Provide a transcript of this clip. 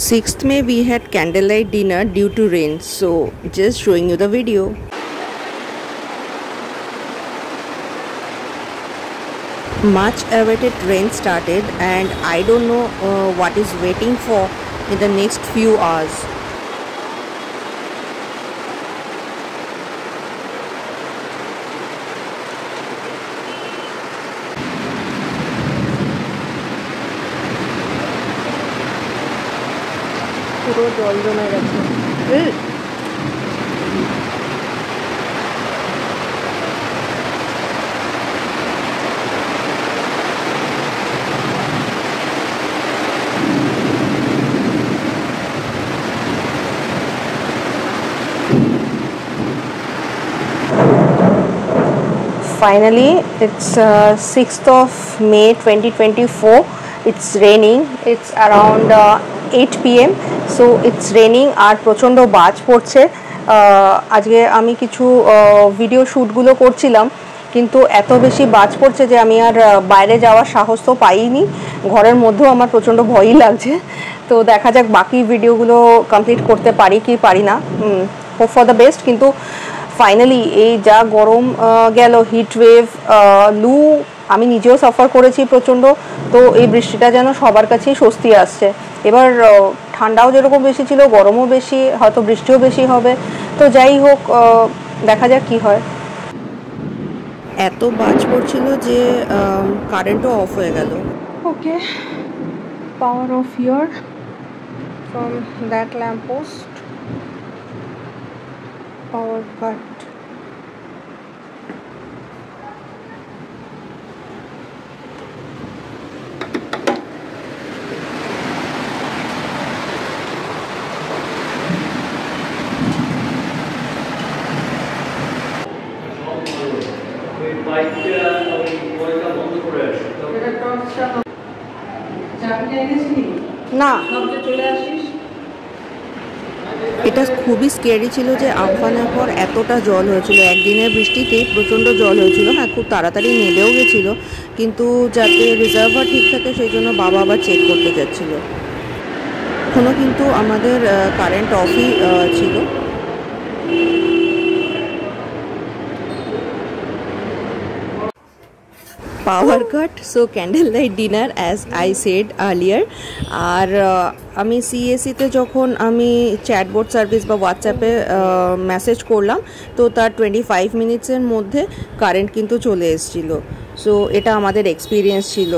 6th May we had candlelight dinner due to rain, so just showing you the video. Much awaited rain started and I don't know what is waiting for in the next few hours. পুরো জল জমে গেছে। Finally, it's 6th of May 2024. It's raining. It's around 8 PM. So it's raining আর প্রচণ্ড বাজ পড়ছে। আজকে আমি কিছু ভিডিও শ্যুটগুলো করছিলাম, কিন্তু এত বেশি বাজ পড়ছে যে আমি আর বাইরে যাওয়ার সাহস তো পাইনি। ঘরের মধ্যেও আমার প্রচণ্ড ভয়ই লাগছে। তো দেখা যাক বাকি ভিডিওগুলো কমপ্লিট করতে পারি কি পারি না। Hope for the best. কিন্তু ফাইনালি এই যা গরম গেল, হিট ওয়েভ, লু আমি নিজেও সাফার করেছি প্রচণ্ড। তো এই বৃষ্টিটা যেন সবার কাছেই স্বস্তি আসছে। এবার ঠান্ডাও যেরকম বেশি ছিল, গরমও বেশি, হয়তো বৃষ্টিও বেশি হবে। তো যাই হোক, দেখা যাক কি হয়। এত বাজ পড়ছিল যে কারেন্টও অফ হয়ে গেল। Okay, power off here from that lamp post. Power cut. না, এটা খুবই স্কেরি ছিল যে আমফানের পর এতটা জল হয়েছিল। একদিনের বৃষ্টিতেই প্রচণ্ড জল হয়েছিল। হ্যাঁ, খুব তাড়াতাড়ি নেমেও গেছিলো, কিন্তু যাতে রিজার্ভার ঠিক থাকে সেই জন্য বাবা আবার চেক করতে যাচ্ছিল। এখনও কিন্তু আমাদের কারেন্ট অফই ছিল। Power cut, so candle light dinner as I said earlier. আর আমি সিএসিতে যখন আমি চ্যাটবোর্ড সার্ভিস বা হোয়াটসঅ্যাপে মেসেজ করলাম, তো তার 25 মিনিটসের মধ্যে কারেন্ট কিন্তু চলে এসেছিলো। সো এটা আমাদের এক্সপিরিয়েন্স ছিল।